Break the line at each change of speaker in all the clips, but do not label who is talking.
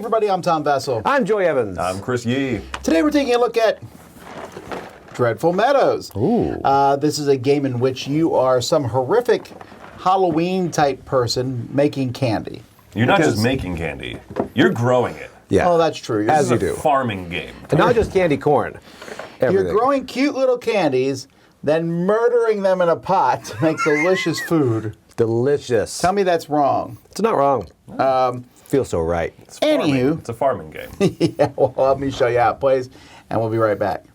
everybody, I'm Tom Vessel.
I'm Joy Evans.
I'm Chris Yee.
Today we're taking a look at Dreadful Meadows.
Ooh.
This is a game in which you are some horrific Halloween-type person making candy.
You're not just making candy, you're growing it.
Yeah.
Oh, that's true.
As you
It's a
do.
farming game.
And not just candy corn. Everything.
You're growing cute little candies, then murdering them in a pot to make delicious food.
Delicious.
Tell me that's wrong.
It's not wrong. Feels so right.
It's farming.
Anywho.
It's a farming game.
Yeah, well, let me show you how it plays, and we'll be right back.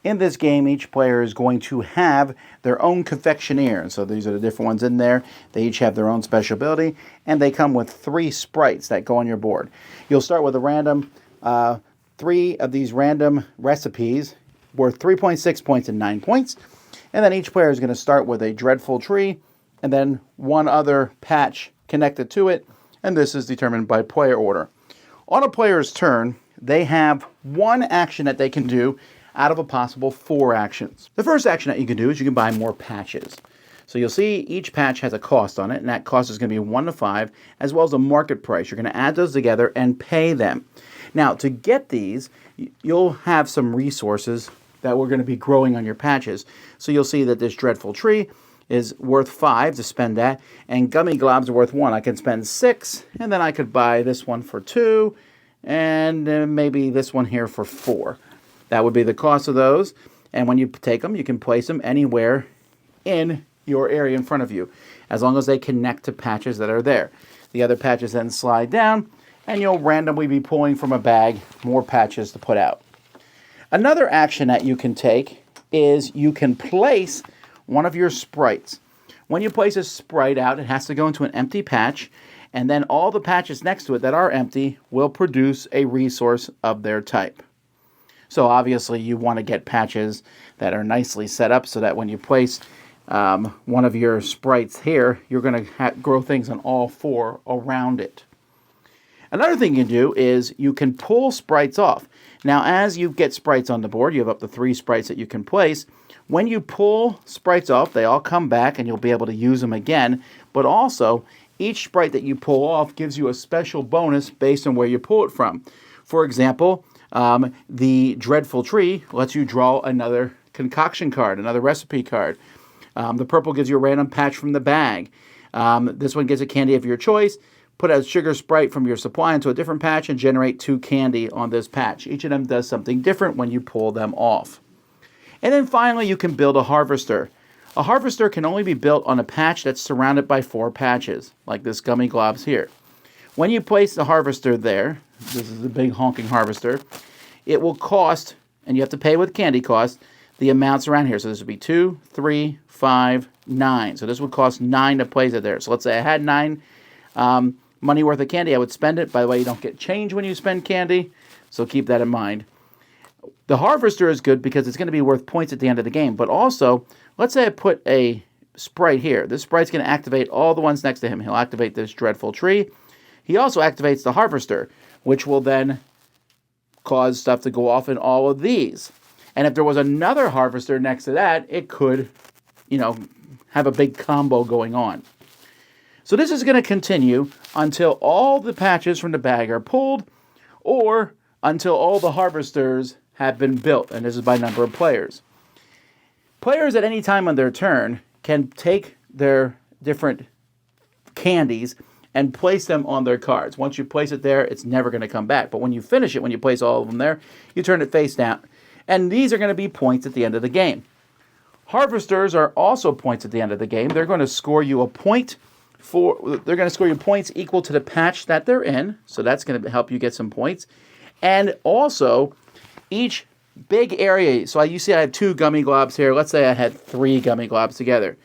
In this game, each player is going to have their own confectioneer. And so these are the different ones in there. They each have their own special ability, and they come with 3 sprites that go on your board. You'll start with a random 3 of these random recipes worth 3.6 points and 9 points. And then each player is going to start with a dreadful tree, and then one other patch connected to it, and this is determined by player order. On a player's turn, they have 1 action that they can do out of a possible 4 actions. The first action that you can do is you can buy more patches. So you'll see each patch has a cost on it, and that cost is going to be 1 to 5, as well as a market price. You're going to add those together and pay them. Now, to get these, you'll have some resources that we're going to be growing on your patches. So you'll see that this dreadful tree is worth 5 to spend that, and gummy globs are worth 1. I can spend 6, and then I could buy this one for 2, and maybe this one here for 4. That would be the cost of those, and when you take them, you can place them anywhere in your area in front of you, as long as they connect to patches that are there. The other patches then slide down, and you'll randomly be pulling from a bag more patches to put out. Another action that you can take is you can place one of your sprites. When you place a sprite out, it has to go into an empty patch, and then all the patches next to it that are empty will produce a resource of their type. So obviously you want to get patches that are nicely set up so that when you place one of your sprites here, you're going to grow things on all 4 around it. Another thing you can do is you can pull sprites off. Now, as you get sprites on the board, you have up to 3 sprites that you can place. When you pull sprites off, they all come back and you'll be able to use them again. But also, each sprite that you pull off gives you a special bonus based on where you pull it from. For example, the Dreadful Tree lets you draw another concoction card, another recipe card. The purple gives you a random patch from the bag. This one gives a candy of your choice. Put a sugar sprite from your supply into a different patch and generate 2 candy on this patch. Each of them does something different when you pull them off. And then finally, you can build a harvester. A harvester can only be built on a patch that's surrounded by 4 patches, like this gummy globs here. When you place the harvester there, this is a big honking harvester, it will cost, and you have to pay with candy cost, the amounts around here. So this would be 2, 3, 5, 9. So this would cost 9 to place it there. So let's say I had 9 money worth of candy, I would spend it. By the way, you don't get change when you spend candy, so keep that in mind. The harvester is good because it's going to be worth points at the end of the game, but also, let's say I put a sprite here. This sprite's going to activate all the ones next to him. He'll activate this dreadful tree. He also activates the harvester, which will then cause stuff to go off in all of these. And if there was another harvester next to that, it could, have a big combo going on. So this is going to continue until all the patches from the bag are pulled, or until all the harvesters have been built, and this is by number of players. Players at any time on their turn can take their different candies and place them on their cards. Once you place it there, it's never going to come back. But when you finish it, when you place all of them there, you turn it face down. And these are going to be points at the end of the game. Harvesters are also points at the end of the game. They're going to score you points equal to the patch that they're in. So that's going to help you get some points. And also, each big area, so you see I have 2 gummy globs here. Let's say I had 3 gummy globs together.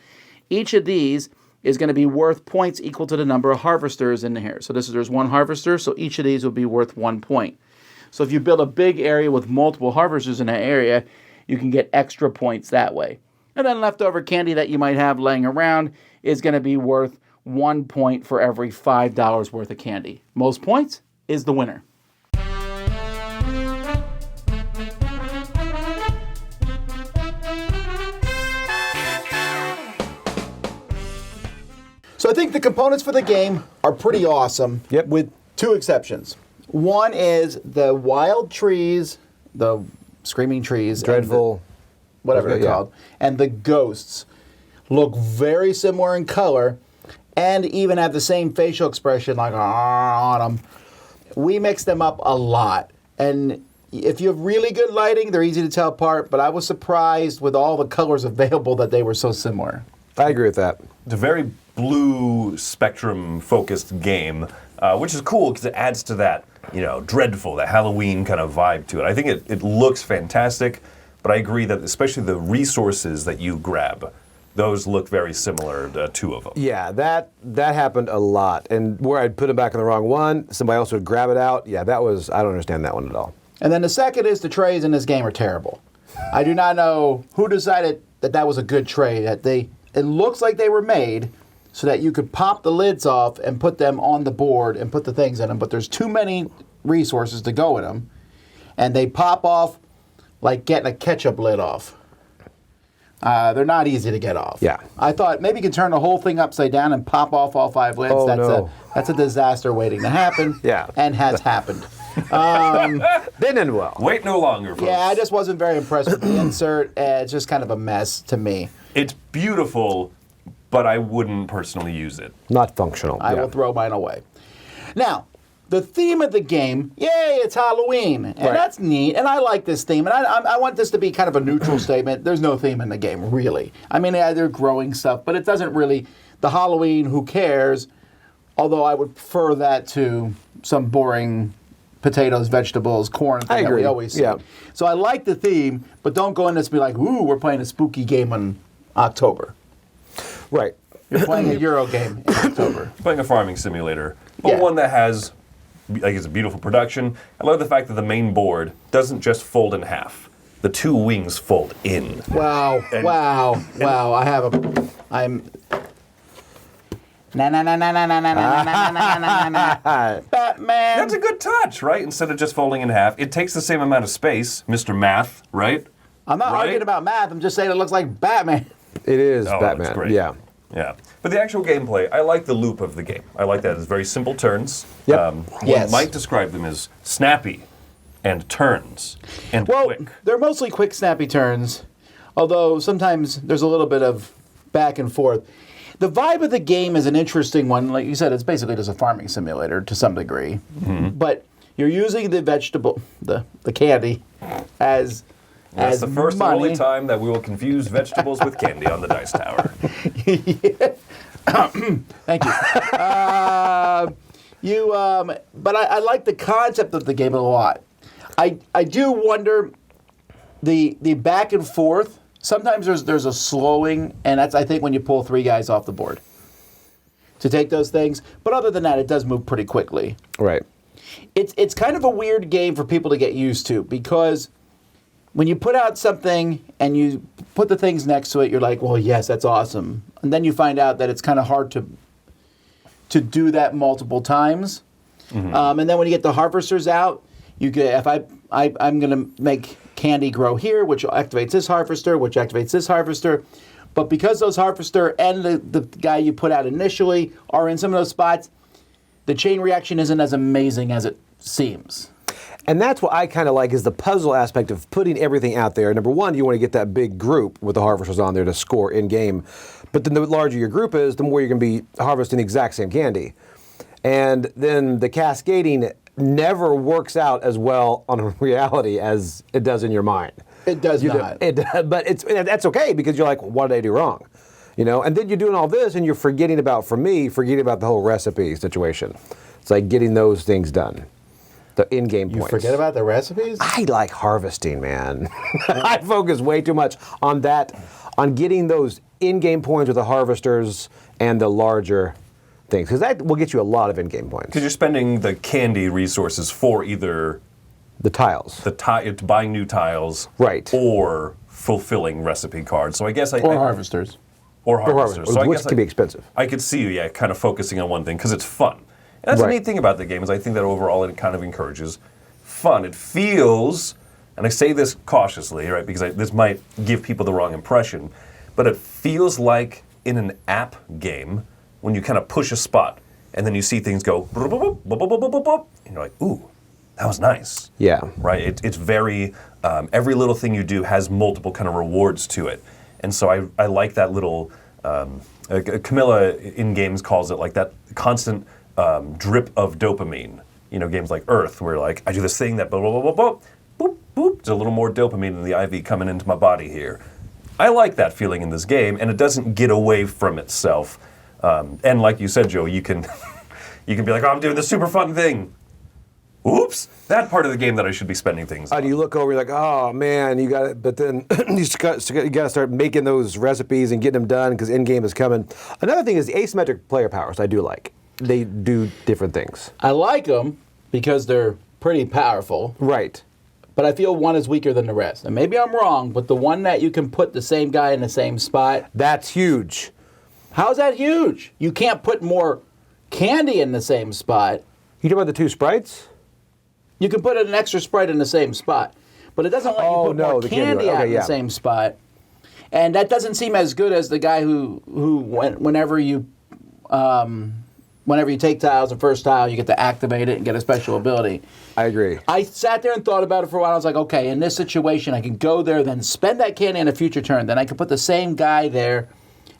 Each of these is going to be worth points equal to the number of harvesters in here. So there's 1 harvester, so each of these will be worth 1 point. So if you build a big area with multiple harvesters in that area, you can get extra points that way. And then leftover candy that you might have laying around is going to be worth 1 point for every $5 worth of candy. Most points is the winner. So I think the components for the game are pretty awesome.
Yep.
With two exceptions. One is the wild trees, the screaming trees,
Dreadful.
whatever they're
Yeah.
called, and the ghosts look very similar in color, and even have the same facial expression, like on them. We mix them up a lot, and if you have really good lighting, they're easy to tell apart. But I was surprised with all the colors available that they were so similar.
I agree with that.
It's a very blue spectrum focused game, which is cool because it adds to that, dreadful, that Halloween kind of vibe to it. I think it looks fantastic, but I agree that especially the resources that you grab, those look very similar, the two of them.
Yeah, that happened a lot. And where I'd put it back in the wrong one, somebody else would grab it out. Yeah, I don't understand that one at all.
And then the second is the trays in this game are terrible. I do not know who decided that was a good tray. It looks like they were made so that you could pop the lids off and put them on the board and put the things in them, but there's too many resources to go in them, and they pop off like getting a ketchup lid off. They're not easy to get off.
Yeah.
I thought maybe you could turn the whole thing upside down and pop off all 5 lids.
Oh, no.
That's a disaster waiting to happen.
Yeah.
And has happened.
Didn't end well.
Wait no longer, folks.
Yeah, I just wasn't very impressed with the insert. It's just kind of a mess to me.
It's beautiful, but I wouldn't personally use it.
Not functional.
I will throw mine away. Now, the theme of the game, yay, it's Halloween. And that's neat. And I like this theme. And I want this to be kind of a neutral statement. There's no theme in the game, really. I mean, yeah, they're growing stuff, but it doesn't really, the Halloween, who cares? Although I would prefer that to some boring potatoes, vegetables, corn thing that we always see.
Yeah.
So I like the theme, but don't go in this and be like, ooh, we're playing a spooky game in October.
Right.
You're playing a Euro game in October.
Playing a farming simulator, but one that has, it's a beautiful production. I love the fact that the main board doesn't just fold in half. The two wings fold in.
Wow, wow. I'm... Batman!
That's a good touch, right? Instead of just folding in half. It takes the same amount of space, Mr. Math, right?
I'm not arguing about math, I'm just saying it looks like Batman.
It is
Oh,
Batman.
that's great.
Yeah.
Yeah. But the actual gameplay, I like the loop of the game. I like that it's very simple turns.
Yep.
Yes.
One might describe them as snappy and turns and quick.
They're mostly quick, snappy turns, although sometimes there's a little bit of back and forth. The vibe of the game is an interesting one. Like you said, it's basically just a farming simulator to some degree. Mm-hmm. But you're using the vegetable, the candy, as
That's the first
money.
and only time that we will confuse vegetables with candy on the dice tower.
Thank you. But I like the concept of the game a lot. I do wonder the back and forth. Sometimes there's a slowing, and that's, I think, when you pull 3 guys off the board to take those things. But other than that, it does move pretty quickly.
Right.
It's kind of a weird game for people to get used to, because when you put out something and you put the things next to it, you're like, well, yes, that's awesome. And then you find out that it's kind of hard to do that multiple times. Mm-hmm. And then when you get the harvesters out, you get, if I'm going to make candy grow here, which activates this harvester, which activates this harvester. But because those harvester and the guy you put out initially are in some of those spots, the chain reaction isn't as amazing as it seems.
And that's what I kind of like, is the puzzle aspect of putting everything out there. Number one, you want to get that big group with the harvesters on there to score in-game. But then the larger your group is, the more you're going to be harvesting the exact same candy. And then the cascading never works out as well on reality as it does in your mind.
It does not.
But that's okay, because you're like, what did I do wrong? And then you're doing all this and you're forgetting about the whole recipe situation. It's like getting those things done. The in-game points.
You forget about the recipes?
I like harvesting, man. I focus way too much on that, on getting those in-game points with the harvesters and the larger things, because that will get you a lot of in-game points.
Because you're spending the candy resources for either
the tiles,
buying new tiles,
right,
or fulfilling recipe cards. So I guess
harvesters.
Or harvesters. So
which can be expensive.
I could see you, kind of focusing on one thing because it's fun. And that's the neat thing about the game, is I think that overall it kind of encourages fun. It feels, and I say this cautiously, right, because this might give people the wrong impression, but it feels like in an app game when you kind of push a spot and then you see things go, boop, boop, boop, boop, boop, boop, boop, boop, and you're like, ooh, that was nice.
Yeah.
Right? It's very, every little thing you do has multiple kind of rewards to it. And so I like that little, Camilla in games calls it like that constant drip of dopamine. You know, games like Earth, where like, I do this thing that boop, boop, boop, boop, boop, boop. There's a little more dopamine in the IV coming into my body here. I like that feeling in this game, and it doesn't get away from itself. And like you said, Joe, you can be like, oh, I'm doing this super fun thing. Oops, that part of the game that I should be spending things on.
You look over, you're like, oh man, you got it. But then you got to start making those recipes and getting them done because in game is coming. Another thing is the asymmetric player powers. I do like. They do different things.
I like them because they're pretty powerful.
Right.
But I feel one is weaker than the rest. And maybe I'm wrong, but the one that you can put the same guy in the same spot.
That's huge.
How's that huge? You can't put more candy in the same spot.
You talking about the two sprites?
You can put an extra sprite in the same spot. But it doesn't let you put more candy out in the same spot. And that doesn't seem as good as the guy who whenever you take tiles, the first tile, you get to activate it and get a special ability.
I agree.
I sat there and thought about it for a while. I was like, okay, in this situation, I can go there, then spend that candy in a future turn. Then I can put the same guy there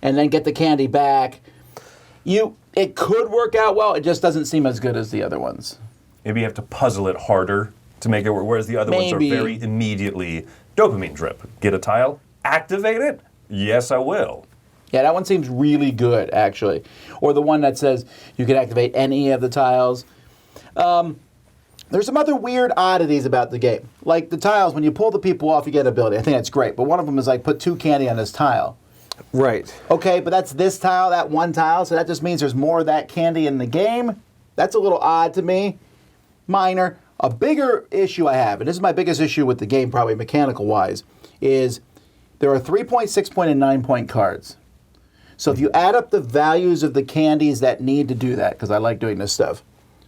and then get the candy back. It could work out well. It just doesn't seem as good as the other ones.
Maybe you have to puzzle it harder to make it work, whereas the other ones are very immediately dopamine drip. Get a tile, activate it? Yes, I will.
Yeah, that one seems really good, actually. Or the one that says you can activate any of the tiles. There's some other weird oddities about the game. Like the tiles, when you pull the people off, you get an ability. I think that's great. But one of them is like, put 2 candy on this tile.
Right.
Okay, but that's this tile, that one tile, so that just means there's more of that candy in the game. That's a little odd to me. Minor. A bigger issue I have, and this is my biggest issue with the game, probably mechanical-wise, is there are 3-point, 6-point, and 9-point cards. So if you add up the values of the candies that need to do that, because I like doing this stuff.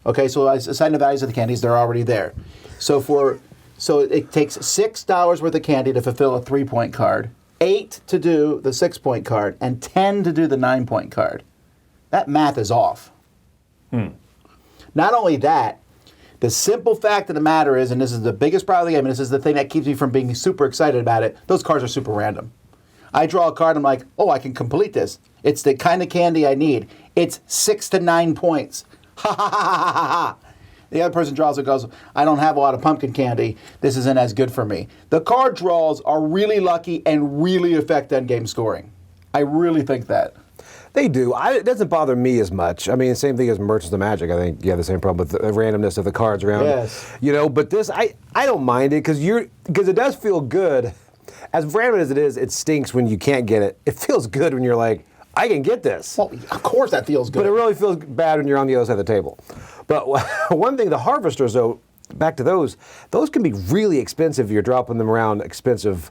Okay, so I assign the values of the candies, they're already there. So it takes $6 worth of candy to fulfill a 3-point card, 8 to do the 6-point card, and 10 to do the 9-point card. That math is off. Not only that, the simple fact of the matter is, and this is the biggest problem of the game, and this is the thing that keeps me from being super excited about it, those cards are super random. I draw a card, I'm like, oh, I can complete this. It's the kind of candy I need. It's 6 to 9 points. Ha ha ha ha ha ha. The other person draws and goes, I don't have a lot of pumpkin candy. This isn't as good for me. The card draws are really lucky and really affect endgame scoring. I really think that.
They do. It doesn't bother me as much. I mean, same thing as Merchants of Magic. I think you have the same problem with the randomness of the cards around.
Yes.
You know, but this, I don't mind it because it does feel good. As random as it is, it stinks when you can't get it. It feels good when you're like, I can get this.
Well, of course that feels good.
But it really feels bad when you're on the other side of the table. But one thing, the harvesters, though, back to those can be really expensive if you're dropping them around expensive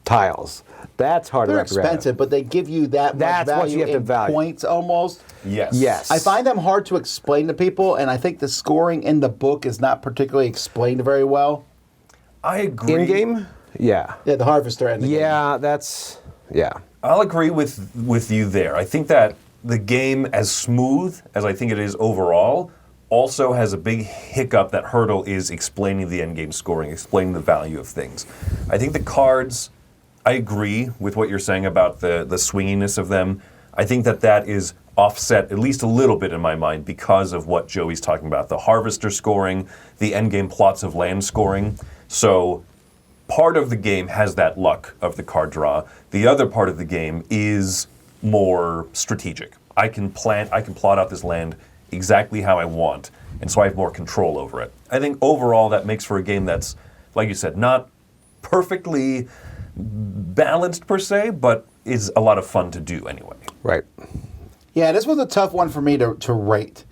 tiles. That's hard to wrap your head around.
They're expensive, but they give you that much value in points almost.
Yes.
I find them hard to explain to people, and I think the scoring in the book is not particularly explained very well.
I agree.
In-game? Yeah.
Yeah, the harvester and the game.
Yeah.
I'll agree with you there. I think that the game, as smooth as I think it is overall, also has a big hiccup. That hurdle is explaining the endgame scoring, explaining the value of things. I think the cards, I agree with what you're saying about the swinginess of them. I think that is offset at least a little bit in my mind because of what Joey's talking about. The harvester scoring, the endgame plots of land scoring. So part of the game has that luck of the card draw. The other part of the game is more strategic. I can plot out this land exactly how I want, and so I have more control over it. I think overall that makes for a game that's, like you said, not perfectly balanced per se, but is a lot of fun to do anyway.
Right.
Yeah, this was a tough one for me to rate.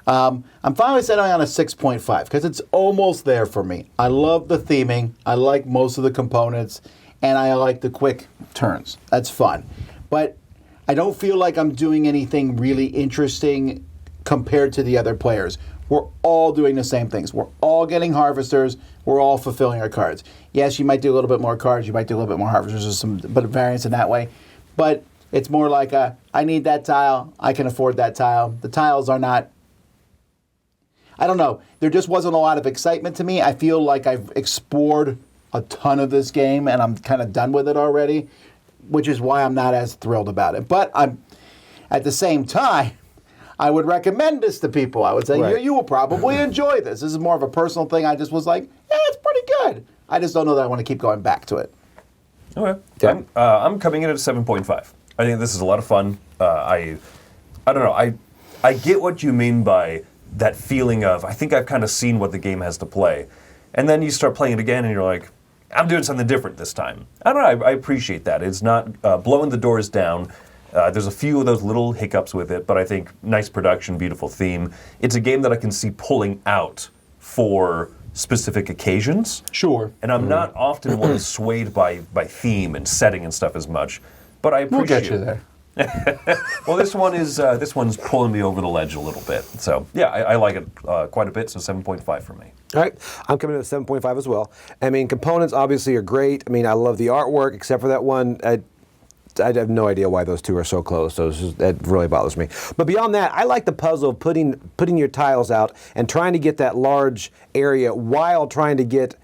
I'm finally settling on a 6.5 because it's almost there for me. I love the theming. I like most of the components, and I like the quick turns. That's fun. But I don't feel like I'm doing anything really interesting compared to the other players. We're all doing the same things. We're all getting harvesters. We're all fulfilling our cards. Yes, you might do a little bit more cards. You might do a little bit more harvesters. There's some bit of variance in that way. But It's more like I need that tile. I can afford that tile. The tiles are not. I don't know. There just wasn't a lot of excitement to me. I feel like I've explored a ton of this game and I'm kind of done with it already, which is why I'm not as thrilled about it. But at the same time, I would recommend this to people. I would say,
Right.
you will probably enjoy this. This is more of a personal thing. I just was like, yeah, it's pretty good. I just don't know that I want to keep going back to it.
Okay.
Yeah.
I'm coming in at a 7.5. I think this is a lot of fun. I don't know. I get what you mean by that feeling of, I think I've kind of seen what the game has to play. And then you start playing it again and you're like, I'm doing something different this time. I don't know. I appreciate that. It's not blowing the doors down. There's a few of those little hiccups with it, but I think nice production, beautiful theme. It's a game that I can see pulling out for specific occasions.
Sure.
And I'm not often one swayed by theme and setting and stuff as much, but I appreciate
We'll get you there.
Well, this one's pulling me over the ledge a little bit. So yeah, I like it quite a bit. So 7.5 for me.
All right, I'm coming in at 7.5 as well. I mean, components obviously are great. I mean, I love the artwork, except for that one. I have no idea why those two are so close. So that really bothers me. But beyond that, I like the puzzle of putting your tiles out and trying to get that large area while trying to get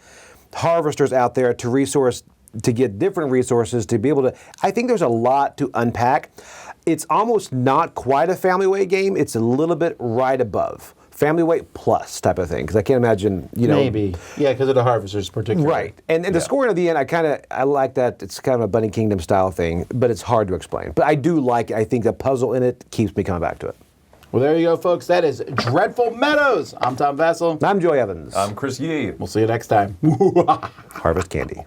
harvesters out there to get different resources to be able to. I think there's a lot to unpack. It's almost not quite a family weight game. It's a little bit right above. Family weight plus type of thing, because I can't imagine,
Maybe. Yeah, because of the harvesters particularly.
Right. And the scoring at the end, I like that. It's kind of a Bunny Kingdom style thing, but it's hard to explain. But I do like it. I think the puzzle in it keeps me coming back to it.
Well, there you go, folks. That is Dreadful Meadows. I'm Tom Vassell.
I'm Joy Evans.
I'm Chris Yee.
We'll see you next time.
Harvest Candy.